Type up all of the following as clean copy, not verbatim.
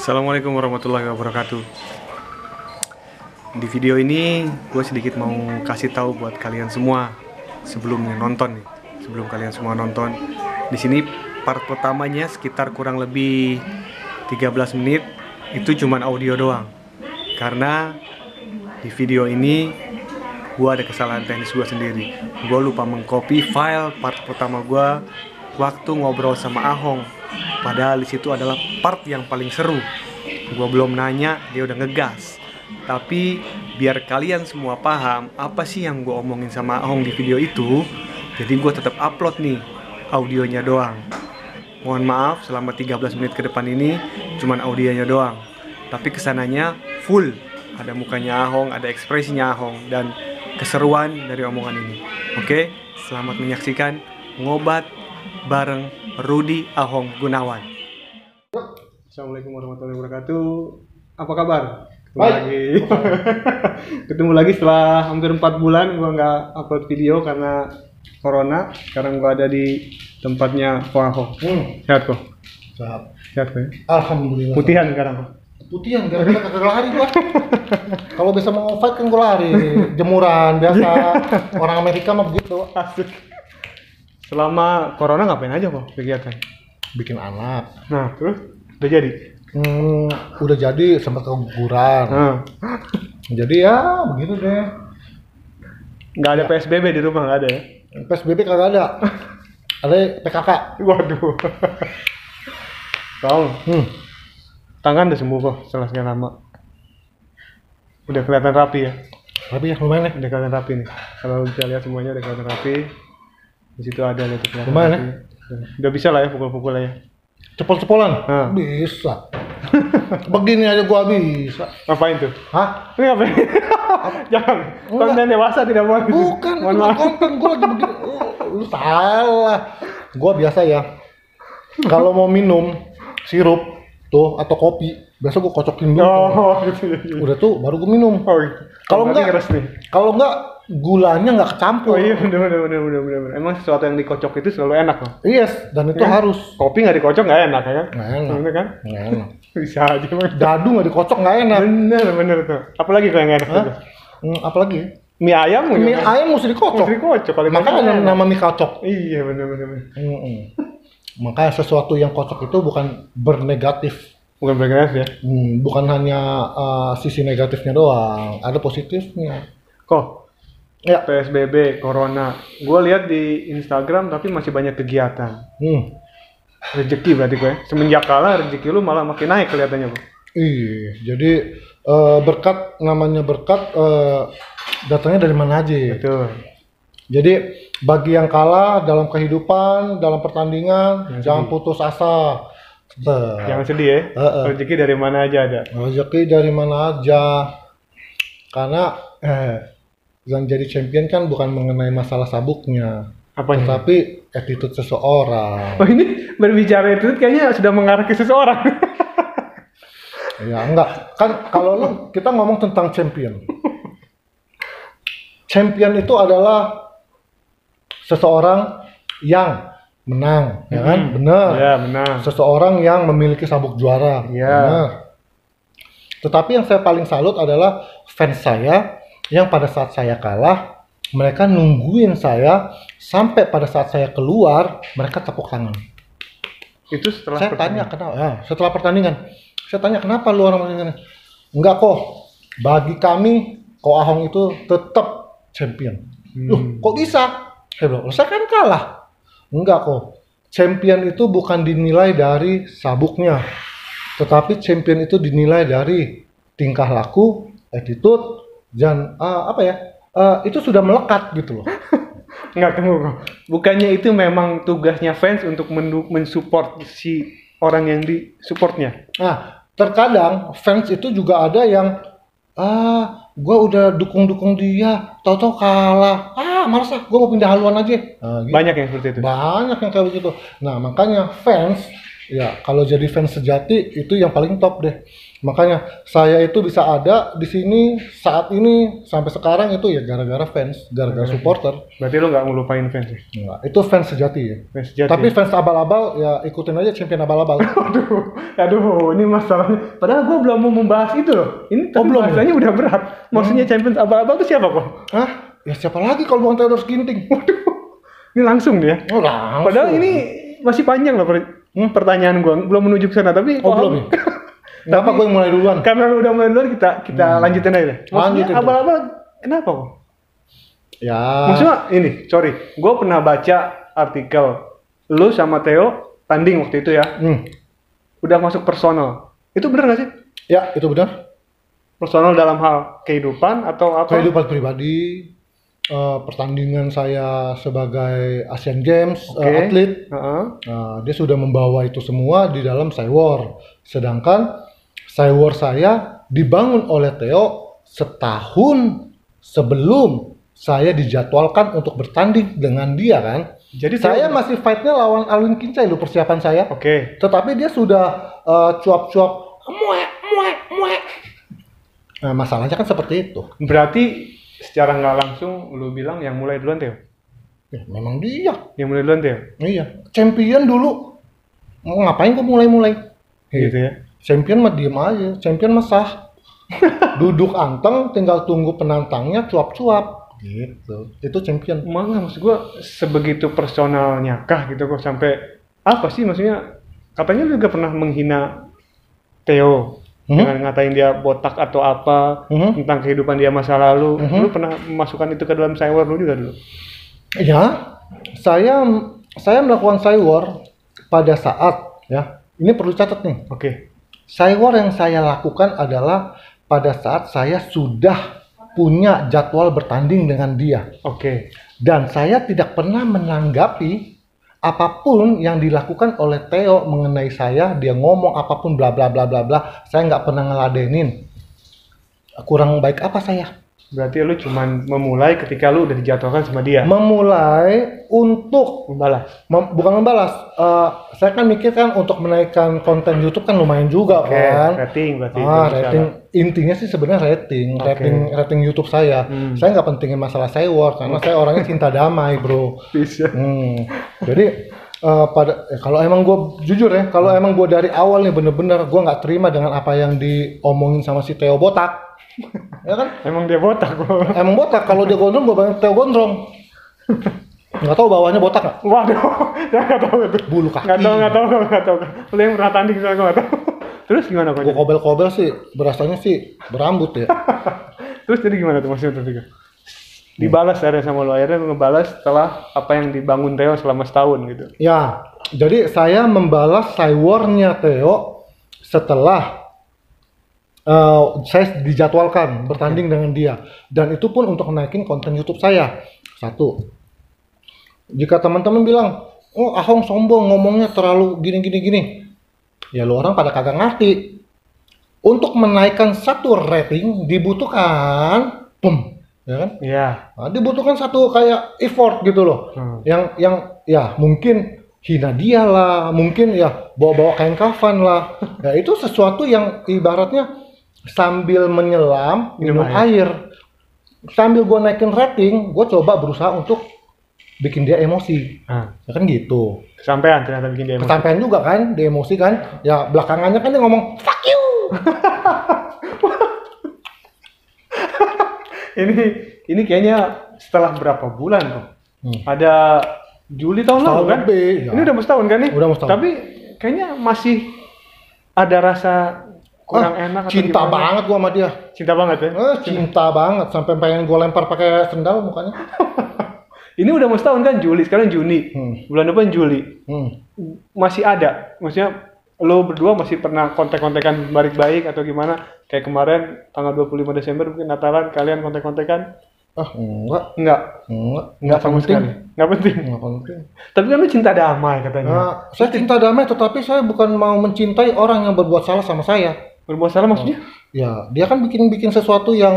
Assalamualaikum warahmatullahi wabarakatuh. Di video ini gue sedikit mau kasih tahu buat kalian semua sebelumnya nonton nih. Sebelum kalian semua nonton, di sini part pertamanya sekitar kurang lebih 13 menit itu cuman audio doang. Karena di video ini gue ada kesalahan teknis gue sendiri. Gue lupa mengcopy file part pertama gue waktu ngobrol sama Ahong. Padahal di situ adalah part yang paling seru. Gua belum nanya, dia udah ngegas. Tapi biar kalian semua paham apa sih yang gua omongin sama Ahong di video itu, jadi gua tetap upload nih audionya doang. Mohon maaf selama 13 menit ke depan ini cuman audionya doang. Tapi kesananya full. Ada mukanya Ahong, ada ekspresinya Ahong, dan keseruan dari omongan ini. Oke, selamat menyaksikan Ngobat bareng Rudy Ahong Gunawan. Assalamualaikum warahmatullahi wabarakatuh. Apa kabar? Ketemu lagi setelah hampir 4 bulan gua nggak upload video karena corona. Sekarang gua ada di tempatnya Ko Ahong. Sehat kok? Sehat kok ya? Alhamdulillah. Putihan sekarang kok? Putihan, gara-gara kagak lari gua. Kalau bisa mau fight kan gua lari, jemuran biasa. Orang Amerika mah begitu. Asik. Selama corona ngapain aja kok kegiatan? Bikin anak. Nah, terus udah jadi? Udah jadi, sempat keguguran. Jadi ya begitu deh. Nggak ada PSBB di rumah, nggak ada ya? PSBB kagak ada. Ada PKK. Waduh. Kau tangan udah sembuh kok setelah sekian lama. Udah kelihatan rapi ya? Rapi ya, lumayan ya. Udah kelihatan rapi nih. Kalau bisa lihat semuanya udah kelihatan rapi. Di situ ada lihat kelihatan lumayan rapi. Ya? Udah bisa lah ya pukul-pukul ya. Cepol-cepolan? Bisa. Begini aja gua bisa. Ngapain tuh? Hah? Ini ngapain? Jangan. Konten dewasa tidak boleh. Bukan, konten gua lagi begini. Lu salah. Gua biasa ya. Kalau mau minum sirup tuh atau kopi, biasa gua kocokin dulu. Oh, gitu. Udah tuh baru gua minum. Oh, gitu. Kalau enggak gulanya nggak kecampur. Oh iya, bener. Emang sesuatu yang dikocok itu selalu enak loh. Yes, dan itu ya? Harus. Kopi nggak dikocok nggak enak ya kan? Nggak enak. Bener kan? Nggak enak. Bisa aja bang. Dadu nggak dikocok nggak enak. Bener tuh. Apalagi kalau yang enak tuh? Apalagi? Mie ayam mesti dikocok. Makanya nama mie kocok. Iya bener. Makanya sesuatu yang kocok itu bukan bernegatif. Bukan bernegatif ya? Bukan hanya sisi negatifnya doang, ada positifnya. Kok? Ya. PSBB, Corona. Gue lihat di Instagram tapi masih banyak kegiatan. Rezeki berarti gue. Semenjak kalah rezeki lu malah makin naik kelihatannya, Bang. Iya, jadi namanya berkat datangnya dari mana aja. Betul. Jadi bagi yang kalah dalam kehidupan, dalam pertandingan, jangan putus asa. Jangan sedih ya. Rezeki dari mana aja ada. Rezeki dari mana aja. Karena yang jadi champion kan bukan mengenai masalah sabuknya. Apanya? Tapi attitude seseorang. Oh ini berbicara attitude kayaknya sudah mengarah ke seseorang. Ya enggak. Kan kalau kita ngomong tentang champion. Champion itu adalah seseorang yang menang, ya kan? Benar. Ya, benar. Seseorang yang memiliki sabuk juara. Ya. Benar. Tetapi yang saya paling salut adalah fans saya yang pada saat saya kalah, mereka nungguin saya sampai pada saat saya keluar, mereka tepuk tangan. Itu setelah saya tanya kenapa? Ya, setelah pertandingan, saya tanya kenapa lu orang ini? Enggak kok, bagi kami Ko Ahong itu tetap champion. Loh, kok bisa? Saya bilang, saya kan kalah. Enggak kok, champion itu bukan dinilai dari sabuknya, tetapi champion itu dinilai dari tingkah laku, attitude, dan itu sudah melekat gitu loh. Nggak tunggu. Bukannya itu memang tugasnya fans untuk mensupport si orang yang disupportnya? Nah, terkadang fans itu juga ada yang gue udah dukung dia, tahu-tahu kalah. Males gue mau pindah haluan aja. Gitu. Banyak yang seperti itu. Banyak yang kayak begitu. Nah, makanya fans Ya, kalau jadi fans sejati itu yang paling top deh. Makanya saya itu bisa ada di sini saat ini sampai sekarang itu ya gara-gara fans, gara-gara supporter. Berarti lo nggak ngelupain fans ya? Enggak, itu fans sejati ya. Fans sejati. Tapi fans abal-abal ya ikutin aja champion abal-abal. Aduh, ini masalahnya. Padahal gue belum mau membahas itu loh. Ini tapi belum ya? bahasanya udah berat. Maksudnya Champions abal-abal itu siapa kok? Hah? Ya siapa lagi kalau bukan Theodore Ginting? Waduh, ini langsung dia. Oh, langsung. Padahal ini masih panjang loh pertanyaan gue. Belum menuju ke sana, tapi Oh, belum ya? Kenapa gue yang mulai duluan? Karena lu udah mulai duluan, kita lanjutin aja deh. Maksudnya Lanjutin abal-abal kenapa kok? Ya. Maksudnya ini, sorry, gue pernah baca artikel lu sama Theo tanding waktu itu ya, udah masuk personal. Itu bener gak sih? Ya, itu benar. Personal dalam hal kehidupan atau apa? Kehidupan pribadi, pertandingan saya sebagai Asian Games atlet, dia sudah membawa itu semua di dalam Cywar. Sedangkan Cywar saya dibangun oleh Theo setahun sebelum saya dijadwalkan untuk bertanding dengan dia kan. Jadi saya masih fightnya lawan Alwin Kincai lu persiapan saya. Oke. Tetapi dia sudah cuap-cuap muek. Nah, masalahnya kan seperti itu. Berarti secara nggak langsung lu bilang yang mulai duluan Theo? Ya, memang dia. Yang mulai duluan Theo? Iya. Champion dulu. Mau ngapain kok mulai-mulai? Gitu ya. Champion mah diem aja. Champion mah sah. Duduk anteng, tinggal tunggu penantangnya cuap-cuap. Gitu. Itu champion. Emang maksud gua sebegitu personalnya kah gitu kok sampai apa sih maksudnya? Katanya lu juga pernah menghina Theo. Dengan ngatain dia botak atau apa, tentang kehidupan dia masa lalu. Lu pernah memasukkan itu ke dalam Cywar lu juga dulu? Ya, saya melakukan Cywar pada saat, ya, ini perlu catat nih. Oke. Cywar yang saya lakukan adalah pada saat saya sudah punya jadwal bertanding dengan dia. Oke. Dan saya tidak pernah menanggapi apapun yang dilakukan oleh Theo mengenai saya, dia ngomong apapun bla bla bla bla bla, saya nggak pernah ngeladenin. Kurang baik apa saya? Berarti lu cuman memulai ketika lu udah dijadwalkan sama dia. Memulai untuk Membalas. bukan membalas. Saya kan mikir kan untuk menaikkan konten YouTube kan lumayan juga kan. Rating berarti. Rating. Intinya sih sebenarnya rating YouTube saya. Saya nggak pentingin masalah Cywar karena saya orangnya cinta damai, bro. Bisa. Jadi kalau emang gue jujur ya, kalau emang gue dari awal nih bener-bener gue nggak terima dengan apa yang diomongin sama si Theo botak. Ya kan? Emang dia botak kok. Emang botak. Kalau dia gondrong, gue banget Theo gondrong. Nggak tahu bawahnya botak nggak? Waduh, saya nggak tahu itu. Bulu kaki. Nggak tahu. Lu yang pernah tanding saya nggak tahu. Terus gimana kok? Gue kobel-kobel sih, berasanya sih berambut ya. Terus jadi gimana tuh maksudnya tertiga? Dibalas akhirnya sama lo, akhirnya ngebalas setelah apa yang dibangun Theo selama setahun gitu. Ya, jadi saya membalas Cywar-nya Theo setelah saya dijadwalkan bertanding dengan dia, dan itu pun untuk naikin konten YouTube saya. Satu, jika teman-teman bilang, oh Ahong sombong ngomongnya terlalu gini, ya lo orang pada kagak ngerti. Untuk menaikkan satu rating dibutuhkan, ya kan? Iya. Nah, dibutuhkan satu kayak effort gitu loh. Yang ya mungkin hina dia lah, mungkin ya bawa-bawa kain kafan lah. Ya itu sesuatu yang ibaratnya sambil menyelam minum air. Sambil gue naikin rating, gue coba berusaha untuk bikin dia emosi. Ya kan gitu. Kesampean ternyata bikin dia emosi. Kesampean juga kan, dia emosi kan. Ya belakangannya kan dia ngomong fuck you. ini kayaknya setelah berapa bulan tuh? Ada Juli tahun lalu kan? Lebih, ya. Ini udah mau setahun kan nih? Udah mau setahun. Tapi kayaknya masih ada rasa kurang enak atau cinta gimana? banget gua sama dia. Cinta banget ya? Cinta banget sampai pengen gua lempar pakai sendal mukanya. Ini udah mau setahun kan, Juli, sekarang Juni. Bulan depan Juli. Masih ada, maksudnya lo berdua masih pernah kontek-kontekan baik-baik atau gimana? Kayak kemarin tanggal 25 Desember mungkin Natalan kalian kontek-kontekan? Enggak sama sekali. Enggak penting. Tapi kan lu cinta damai katanya. Saya cinta damai, tetapi saya bukan mau mencintai orang yang berbuat salah sama saya. Berbuat salah maksudnya? Ya, dia kan bikin sesuatu yang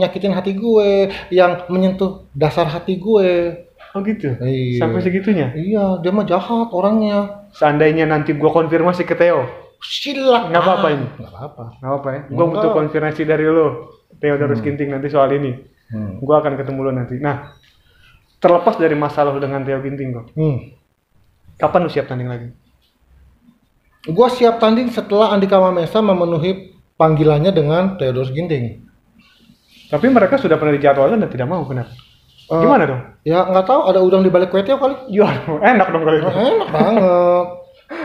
nyakitin hati gue, yang menyentuh dasar hati gue. Oh gitu? Iya. Sampai segitunya? Iya, dia mah jahat orangnya. seandainya nanti gua konfirmasi ke Theo, Silakan. nggak apa-apa ini? Nggak apa-apa. Nggak apa ya? Gua butuh Enggak. konfirmasi dari lo, Theodorus Ginting nanti soal ini. Gua akan ketemu lo nanti. Nah, terlepas dari masalah lo dengan Theo Ginting kok, kapan lo siap tanding lagi? Gua siap tanding setelah Andika Mamesa memenuhi panggilannya dengan Theodorus Ginting. Tapi mereka sudah pernah dijadwalkan dan tidak mau, kenapa? Gimana dong? Ya nggak tahu, ada udang di balik kue tiaw kali. Ya, enak dong kalau itu. Enak banget.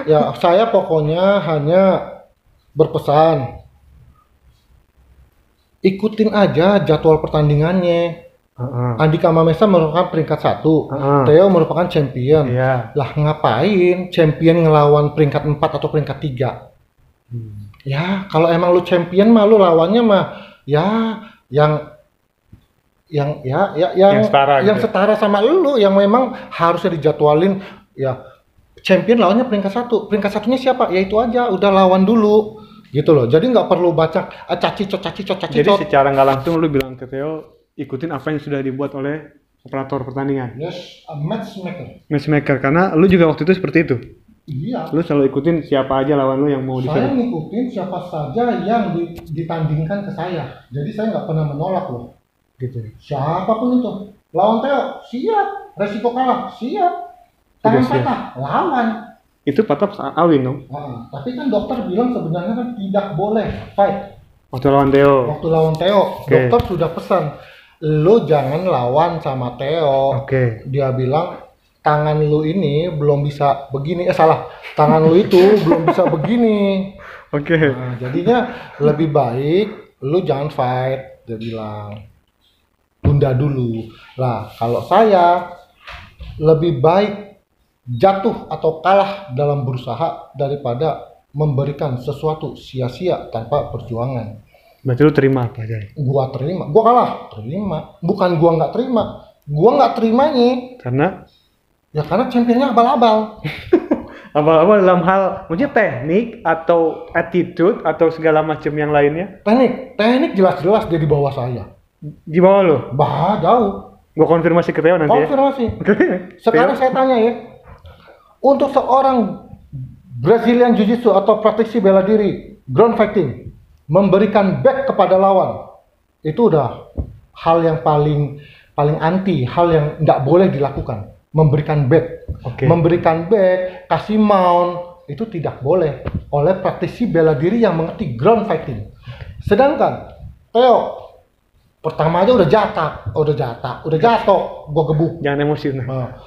Ya saya pokoknya hanya berpesan, ikutin aja jadwal pertandingannya. Andika Mamesa merupakan peringkat 1, Theo merupakan champion. Iya. Lah ngapain champion ngelawan peringkat 4 atau peringkat 3? Ya kalau emang lu champion mah lu lawannya mah ya yang setara gitu. setara sama lu, yang memang harusnya dijadwalin. Ya champion lawannya peringkat 1, peringkat satunya siapa? Ya itu aja, udah lawan dulu gitu loh. Jadi nggak perlu baca cacicot. Jadi secara nggak langsung lu bilang ke Theo, ikutin apa yang sudah dibuat oleh operator pertandingan. Yes, a matchmaker. Matchmaker, karena lu juga waktu itu seperti itu. Iya. Lu selalu ikutin siapa aja lawan lu yang mau Saya disuruh. ngikutin siapa saja yang ditandingkan ke saya. Jadi saya nggak pernah menolak loh. Gitu. Siapapun itu. Lawan Theo, siap. Resiko kalah, siap. Tangan Sudah siap. patah, lawan. Itu patah Alwin dong. Nah, tapi kan dokter bilang sebenarnya kan tidak boleh fight. Waktu lawan Theo. Waktu lawan Theo, Oke. dokter sudah pesan, lu jangan lawan sama Theo. Oke. Dia bilang, tangan lu ini belum bisa begini. Salah. Tangan lu itu belum bisa begini. Oke. Nah, jadinya lebih baik lu jangan fight, dia bilang. Tunda dulu. Lah, kalau saya lebih baik jatuh atau kalah dalam berusaha daripada memberikan sesuatu sia-sia tanpa perjuangan. Berarti lu terima apa aja? Gua terima, gua kalah, terima. Bukan gua nggak terima, gua nggak terimanya. Karena Ya karena championnya abal-abal. apa dalam hal maksudnya teknik atau attitude atau segala macam yang lainnya Teknik jelas-jelas dia di bawah saya. di bawah lo. Bah, jauh. Gua konfirmasi ke Theo nanti ya. Konfirmasi. Sekarang saya tanya ya, untuk seorang Brazilian Jiu-Jitsu atau praktisi bela diri, ground fighting, memberikan back kepada lawan, itu udah hal yang paling anti, hal yang nggak boleh dilakukan. Memberikan back, memberikan back, kasih mount, itu tidak boleh oleh praktisi bela diri yang mengerti ground fighting. Sedangkan Theo pertama aja udah jatuh, gua gebuk. Jangan emosi. Nah.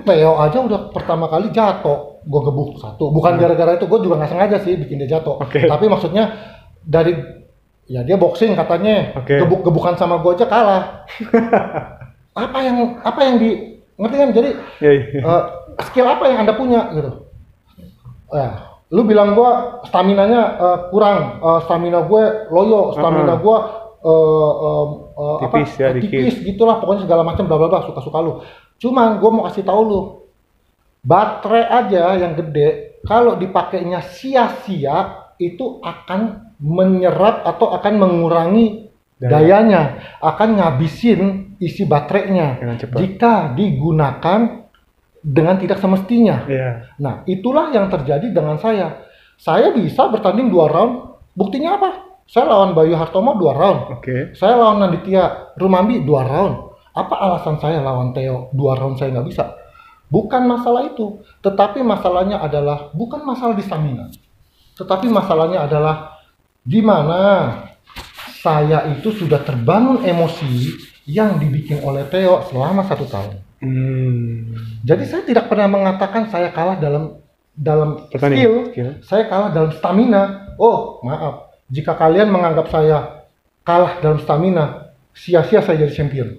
Theo aja udah pertama kali jatuh, gue gebuk 1. Bukan gara-gara itu, gue juga nggak sengaja sih bikin dia jatuh. Tapi maksudnya dari ya dia boxing katanya, gebuk-gebukan sama gue aja kalah. apa yang di ngerti kan? Jadi skill apa yang Anda punya gitu? Ya, lu bilang gue staminanya kurang, stamina gue loyo, stamina gue tipis gitulah, pokoknya segala macam bla bla bla, suka-suka lu. Cuman gue mau kasih tahu lu, baterai aja yang gede kalau dipakainya sia-sia itu akan menyerap atau akan mengurangi dayanya, akan ngabisin isi baterainya jika digunakan dengan tidak semestinya. Nah, itulah yang terjadi dengan saya. Saya bisa bertanding 2 round, buktinya apa? Saya lawan Bayu Hartomo 2 round. Saya lawan Nanditya Rumambi 2 round. Apa alasan saya lawan Theo 2 round saya nggak bisa? Bukan masalah itu. Tetapi masalahnya adalah bukan masalah di stamina. Tetapi masalahnya adalah di mana saya itu sudah terbangun emosi yang dibikin oleh Theo selama 1 tahun. Jadi saya tidak pernah mengatakan saya kalah dalam skill. Saya kalah dalam stamina. Oh, maaf. Jika kalian menganggap saya kalah dalam stamina, sia-sia saya jadi champion.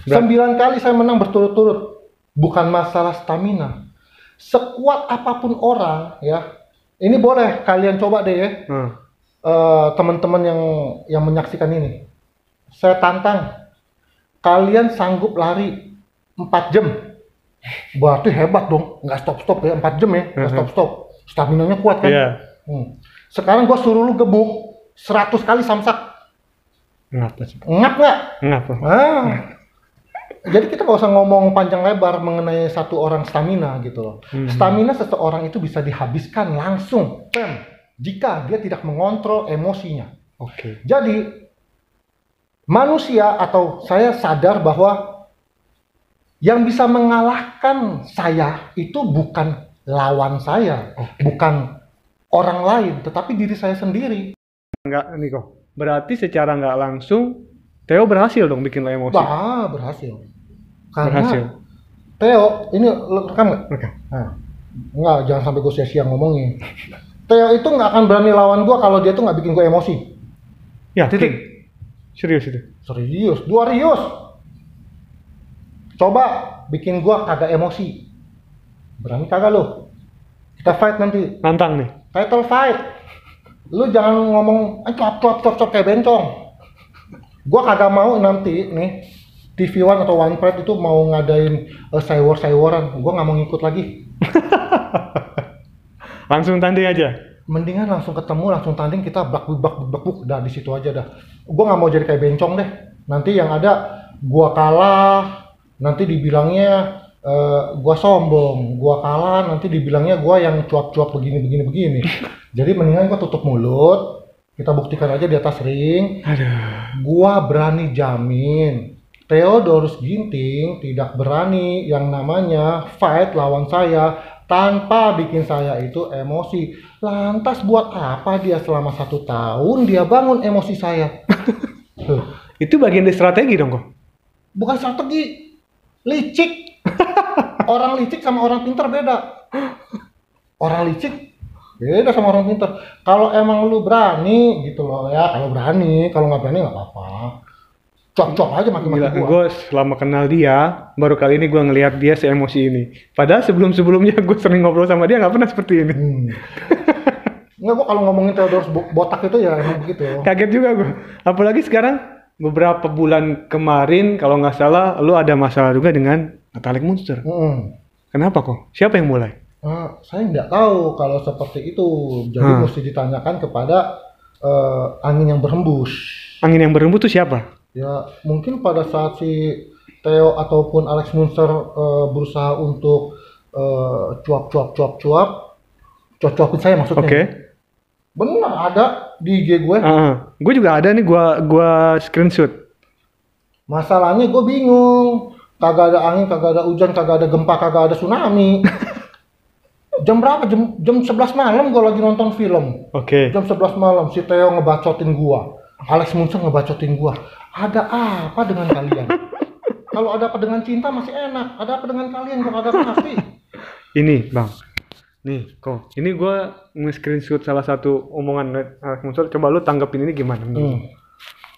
9 kali saya menang berturut-turut. Bukan masalah stamina. Sekuat apapun orang, ya. Ini boleh kalian coba deh ya. Teman-teman yang menyaksikan ini. Saya tantang. Kalian sanggup lari 4 jam. Berarti hebat dong. Nggak stop-stop ya. 4 jam ya. Nggak stop-stop. Staminanya kuat kan? Sekarang gue suruh lu gebuk 100 kali samsak. Ngap sih? Ngap nggak? Ngap. Jadi kita nggak usah ngomong panjang lebar mengenai satu orang stamina gitu loh. Stamina seseorang itu bisa dihabiskan langsung, jika dia tidak mengontrol emosinya. Oke. Jadi manusia atau saya sadar bahwa yang bisa mengalahkan saya itu bukan lawan saya, bukan orang lain, tetapi diri saya sendiri. Enggak, Niko. Berarti secara nggak langsung Theo berhasil dong bikin lo emosi. Berhasil. Karena Berhasil. Theo, ini lo rekam nggak? Oke. Nah, nggak, jangan sampai gue sia-sia ngomongin. Theo itu nggak akan berani lawan gue kalau dia tuh nggak bikin gue emosi. Yakin? Serius itu? Serius, coba bikin gue kagak emosi. Berani kagak lo? Kita fight nanti. Nantang nih. Title fight. Lu jangan ngomong cop kayak bencong. Gue kagak mau nanti nih TV One atau One Pride itu mau ngadain sayur-sayuran. Gue nggak mau ngikut lagi. Langsung tanding aja. Mendingan langsung ketemu, langsung tanding, kita bak dah di situ aja dah. Gue nggak mau jadi kayak bencong deh. Nanti yang ada gue kalah, nanti dibilangnya gue sombong. Gue kalah, nanti dibilangnya gue yang cuap-cuap begini. Jadi mendingan gue tutup mulut, kita buktikan aja di atas ring. Gue berani jamin Theodorus Ginting tidak berani yang namanya fight lawan saya tanpa bikin saya itu emosi. Lantas buat apa dia selama 1 tahun dia bangun emosi saya? Itu bagian dari strategi dong kok? Bukan strategi, licik. Orang licik sama orang pintar beda. Orang licik beda sama orang pintar. Kalau emang lu berani gitu loh ya, kalau berani, kalau nggak berani nggak apa-apa. Cok aja maki-maki gua. Gue selama kenal dia, baru kali ini gue ngelihat dia se-emosi ini. Padahal sebelum-sebelumnya gue sering ngobrol sama dia nggak pernah seperti ini. Nggak, gue kalau ngomongin Theodorus botak itu ya emang begitu. Kaget juga gue. Apalagi sekarang beberapa bulan kemarin kalau nggak salah, lu ada masalah juga dengan Natalie Munster. Kenapa kok? Siapa yang mulai? Saya nggak tahu kalau seperti itu. Jadi mesti ditanyakan kepada angin yang berhembus. Angin yang berhembus itu siapa? Ya mungkin pada saat si Theo ataupun Alex Munster berusaha untuk cuap-cuapin saya maksudnya. Oke. Benar ada di IG gue. Gue juga ada nih, gue screenshot. Masalahnya gue bingung. Kagak ada angin, kagak ada hujan, kagak ada gempa, kagak ada tsunami. Jam berapa? Jam 11 malam gue lagi nonton film. Oke. Jam 11 malam si Theo ngebacotin gua. Alex Munster ngebacotin gua. Ada apa dengan kalian? Kalau ada apa dengan cinta masih enak. Ada apa dengan kalian? Gua kagak ngerti. Ini, Bang. Nih, kok. Ini gua nge-screenshot salah satu omongan Alex Munster. Coba lu tanggepin ini gimana?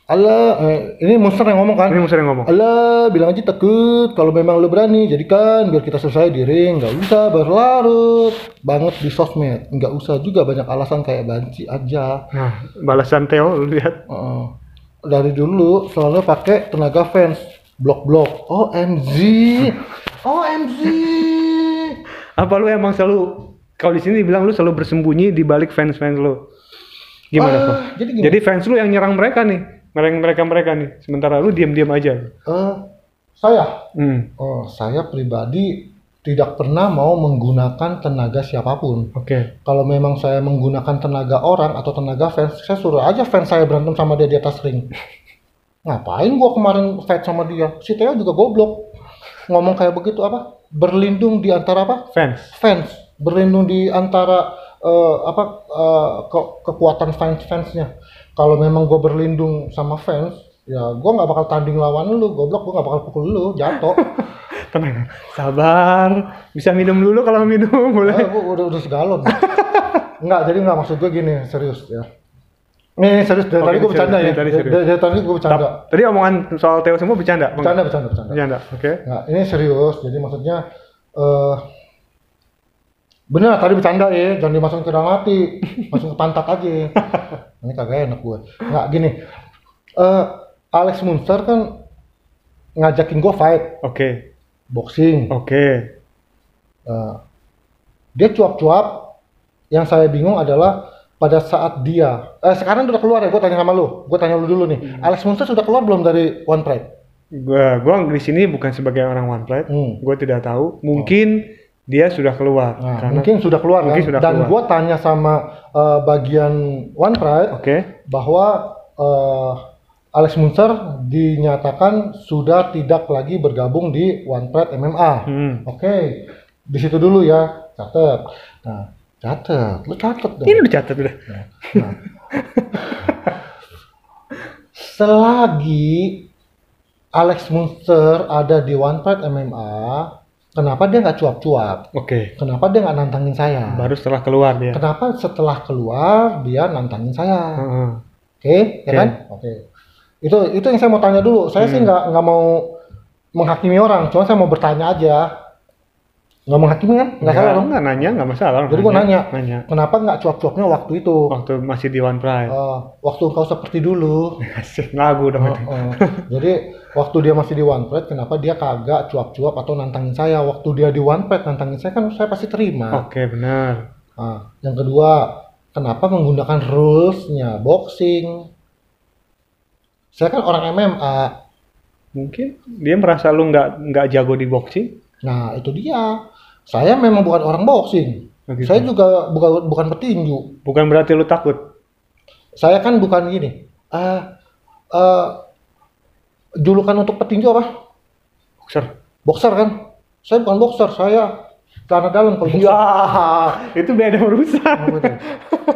Ini Munster yang ngomong kan? Ini Munster yang ngomong. Alah, bilang aja takut. Kalau memang lu berani, jadikan biar kita selesai di ring. Gak usah berlarut banget di sosmed. Gak usah juga banyak alasan kayak banci aja. Nah, balasan Theo, lu lihat. Dari dulu selalu pakai tenaga fans. Blok-blok. OMG. Apa lu emang selalu, kalau di sini bilang lu selalu bersembunyi di balik fans-fans lu? Gimana kok? Jadi fans lu yang nyerang mereka nih. Mereka nih, sementara lu diam-diam aja. Saya pribadi tidak pernah mau menggunakan tenaga siapapun. Oke. Kalau memang saya menggunakan tenaga orang atau tenaga fans, saya suruh aja fans saya berantem sama dia di atas ring. Ngapain gua kemarin fight sama dia? Si Theo juga goblok. Ngomong kayak begitu apa? Berlindung di antara apa? Fans. Berlindung di antara kekuatan fansnya. Kalau memang gue berlindung sama fans, ya gue nggak bakal tanding lawan lu, goblok. Gue nggak bakal pukul lu, jatuh. Tenang, sabar. Bisa minum dulu kalau minum, boleh. Udah segalon. Jadi nggak, maksud gue gini, serius ya. Nih serius, dari tadi gue bercanda ya. Dari tadi gue bercanda. Tadi omongan soal Theo semua bercanda? Bercanda. Oke. Nah, ini serius, jadi maksudnya bener tadi bercanda ya, jangan dimasukin ke dalam hati, masukin ke pantat aja. Ini kagak enak gue. Nggak gini, Alex Munster kan ngajakin gue fight. Oke. Boxing. Oke. Dia cuap-cuap. Yang saya bingung adalah pada saat dia, sekarang udah keluar ya, gue tanya sama lu. Gue tanya lu dulu nih. Alex Munster sudah keluar belum dari One Pride? Gua di sini bukan sebagai orang OnePlate. Gua tidak tahu. Mungkin dia sudah keluar. Nah, karena mungkin sudah keluar mungkin kan? sudah Dan keluar. gue tanya sama bagian OnePride Oke. bahwa Alex Munzer dinyatakan sudah tidak lagi bergabung di OnePride MMA. Oke, di situ dulu ya, catat. Nah, catat, lu catat dong. Ini udah catat udah. Nah. Selagi Alex Munzer ada di OnePride MMA, kenapa dia nggak cuap-cuap? Oke. Kenapa dia nggak nantangin saya? Baru setelah keluar dia. Kenapa setelah keluar dia nantangin saya? Oke, ya kan? Oke. Itu yang saya mau tanya dulu. Saya sih nggak mau menghakimi orang, cuma saya mau bertanya aja. Nggak menghakimi kan? Nggak salah dong? Nggak nanya, nggak masalah. Jadi gue nanya, kenapa nggak cuap-cuapnya waktu itu? Waktu masih di OnePride. Waktu kau seperti dulu. Asik, lagu dong itu. Jadi waktu dia masih di OnePride, kenapa dia kagak cuap-cuap atau nantangin saya? Waktu dia di OnePride nantangin saya kan saya pasti terima. Oke, benar. Yang kedua, kenapa menggunakan rules-nya boxing? Saya kan orang MMA. Mungkin dia merasa lu nggak jago di boxing. Nah, itu dia. Saya memang bukan orang boxing. Begitu. Saya juga bukan petinju. Bukan berarti lu takut. Saya kan bukan gini. Julukan untuk petinju apa? Boxer kan? Saya bukan boxer, saya celana dalam kalau boxer. Ya, itu beda urusan.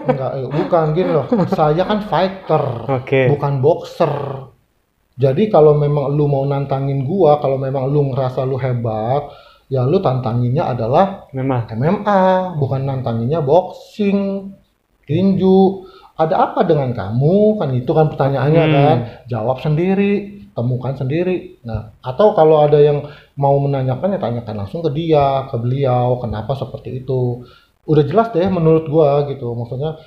Enggak, bukan gini loh. Saya kan fighter, bukan boxer. Jadi kalau memang lu mau nantangin gua, kalau memang lu ngerasa lu hebat, ya lu tantanginnya adalah MMA, bukan nantanginnya boxing, tinju. Ada apa dengan kamu? Kan itu kan pertanyaannya kan. Jawab sendiri, temukan sendiri. Nah, atau kalau ada yang mau menanyakan ya tanyakan langsung ke dia, ke beliau, kenapa seperti itu. Udah jelas deh menurut gua gitu. Maksudnya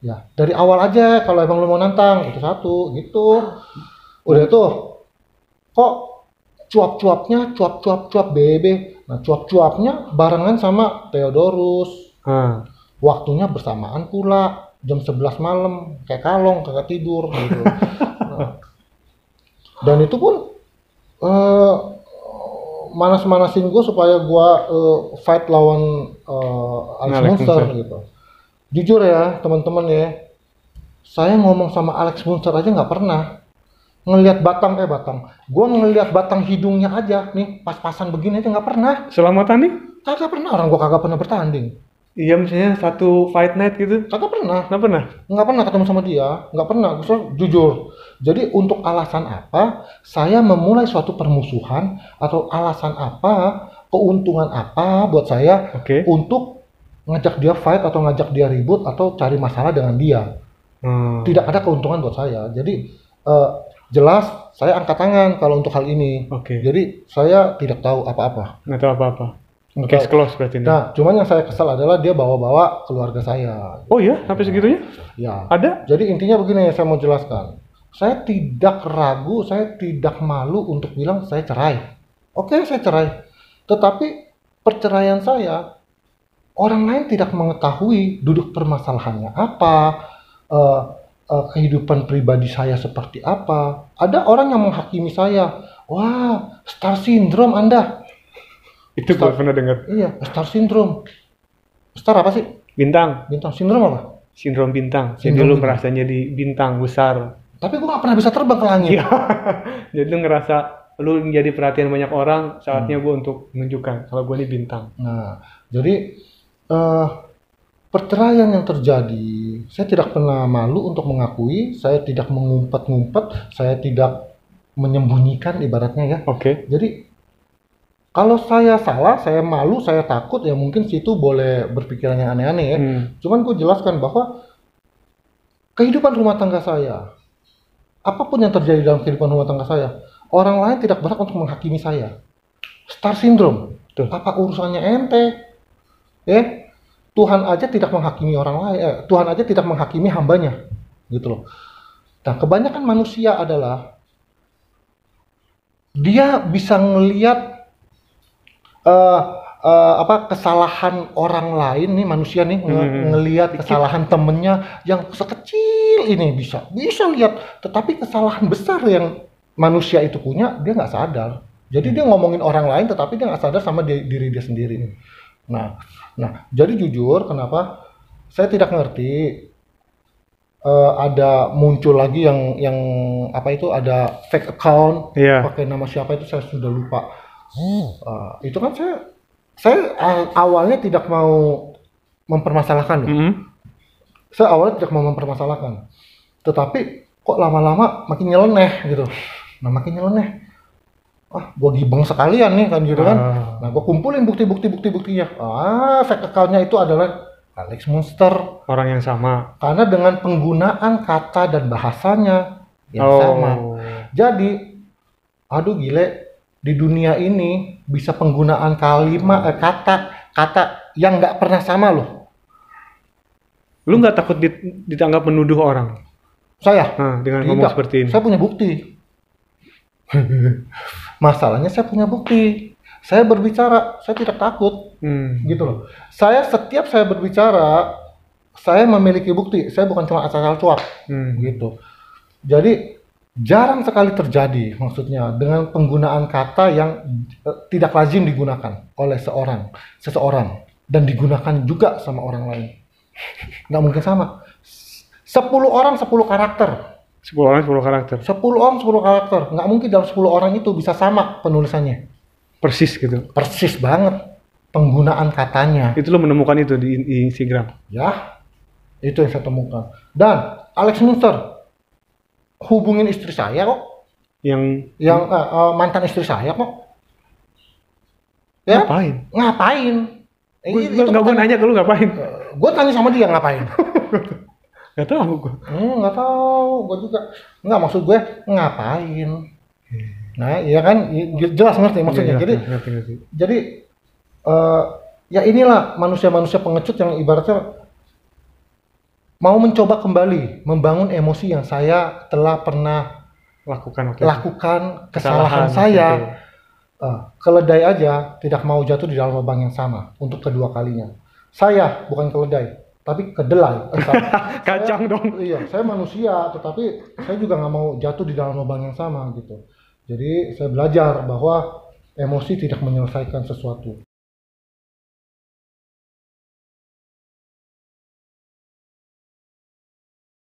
ya dari awal aja kalau emang lu mau nantang, itu satu gitu. Udah tuh, kok cuap-cuapnya, cuap bebe. Nah, cuap-cuapnya barengan sama Theodorus. Waktunya bersamaan pula, jam 11 malam, kayak kalong, kagak tidur gitu. Nah, dan itu pun manas-manasin gue supaya gue fight lawan Alex Munzer gitu. Jujur ya teman-teman ya, saya ngomong sama Alex Munzer aja nggak pernah. Ngelihat batang, gue ngelihat batang hidungnya aja nih pas-pasan begini aja nggak pernah. Selama tanding? Kagak pernah, orang gue kagak pernah bertanding. Iya, misalnya satu fight night gitu? Kagak pernah. Nggak pernah ketemu sama dia, nggak pernah. Gue jujur. Jadi untuk alasan apa saya memulai suatu permusuhan atau alasan apa, keuntungan apa buat saya untuk ngajak dia fight atau ngajak dia ribut atau cari masalah dengan dia? Tidak ada keuntungan buat saya. Jadi jelas saya angkat tangan kalau untuk hal ini. Jadi saya tidak tahu apa-apa. Nggak tahu apa-apa. Case close berarti ini. Nah, cuman yang saya kesal adalah dia bawa-bawa keluarga saya. Oh iya? Sampai segitunya? Ya. Ada? Jadi intinya begini saya mau jelaskan. Saya tidak ragu, saya tidak malu untuk bilang saya cerai. Oke, saya cerai. Tetapi perceraian saya, orang lain tidak mengetahui duduk permasalahannya apa, kehidupan pribadi saya seperti apa. Ada orang yang menghakimi saya. Wah, star syndrome Anda. Itu gue pernah dengar. Iya, star syndrome. Star apa sih? Bintang. Syndrome apa? Sindrom bintang. Jadi lu merasa jadi bintang besar. Tapi gue gak pernah bisa terbang ke langit. Iya. Jadi lu ngerasa lu menjadi perhatian banyak orang, saatnya gue untuk menunjukkan kalau gue ini bintang. Nah, jadi perceraian yang terjadi, saya tidak pernah malu untuk mengakui, saya tidak mengumpet-ngumpet, saya tidak menyembunyikan ibaratnya ya. Jadi kalau saya salah, saya malu, saya takut, ya mungkin situ boleh berpikiran yang aneh-aneh ya. Cuman gue jelaskan bahwa kehidupan rumah tangga saya, apapun yang terjadi dalam kehidupan rumah tangga saya, orang lain tidak berhak untuk menghakimi saya. Star syndrome, apa urusannya ente? Ya, Tuhan aja tidak menghakimi orang lain, Tuhan aja tidak menghakimi hambanya, gitu loh. Nah, kebanyakan manusia adalah dia bisa ngelihat kesalahan orang lain nih, manusia nih ngelihat kesalahan temennya yang sekecil ini bisa lihat, tetapi kesalahan besar yang manusia itu punya, dia nggak sadar. Jadi dia ngomongin orang lain, tetapi dia nggak sadar sama diri dia sendiri. Nah, jadi jujur, kenapa saya tidak ngerti ada muncul lagi yang apa itu, ada fake account pakai nama siapa itu, saya sudah lupa. Itu kan saya awalnya tidak mau mempermasalahkan loh. Saya awalnya tidak mau mempermasalahkan, tetapi kok lama-lama makin nyeleneh gitu. Nah makin nyeleneh, gue gibeng sekalian nih kan gitu kan. Nah gue kumpulin buktinya. Fake accountnya itu adalah Alex Monster, orang yang sama, karena dengan penggunaan kata dan bahasanya yang sama. Jadi aduh gile, di dunia ini bisa penggunaan kata yang nggak pernah sama loh. Lu nggak takut ditanggap menuduh orang? Saya dengan ngomong seperti ini. Saya punya bukti. Masalahnya saya punya bukti. Saya berbicara, saya tidak takut, gitu loh. Setiap saya berbicara, saya memiliki bukti. Saya bukan cuma asal-asal cuap, gitu. Jadi jarang sekali terjadi, maksudnya dengan penggunaan kata yang tidak lazim digunakan oleh seseorang dan digunakan juga sama orang lain. Nggak mungkin sama. 10 orang 10 karakter. 10 orang 10 karakter. 10 orang 10 karakter. Nggak mungkin dalam 10 orang itu bisa sama penulisannya. Persis gitu. Persis banget penggunaan katanya. Itu lo menemukan itu di Instagram? Ya, itu yang saya temukan. Dan Alex Monster hubungin istri saya kok. Yang mantan istri saya kok. Ya? Ngapain? Gue nanya ke lu ngapain? Gue tanya sama dia ngapain. Gak tahu gue. Gak tahu, gue juga. Nggak, maksud gue ngapain. Nah, iya kan, jelas ngerti maksudnya. Ngerti. Jadi ya inilah manusia-manusia pengecut yang ibaratnya mau mencoba kembali membangun emosi yang saya telah pernah lakukan kesalahan saya. Keledai aja tidak mau jatuh di dalam lubang yang sama untuk kedua kalinya. Saya bukan keledai, tapi kedelai. Kacang dong. Iya, saya manusia, tetapi saya juga nggak mau jatuh di dalam lubang yang sama gitu. Jadi saya belajar bahwa emosi tidak menyelesaikan sesuatu.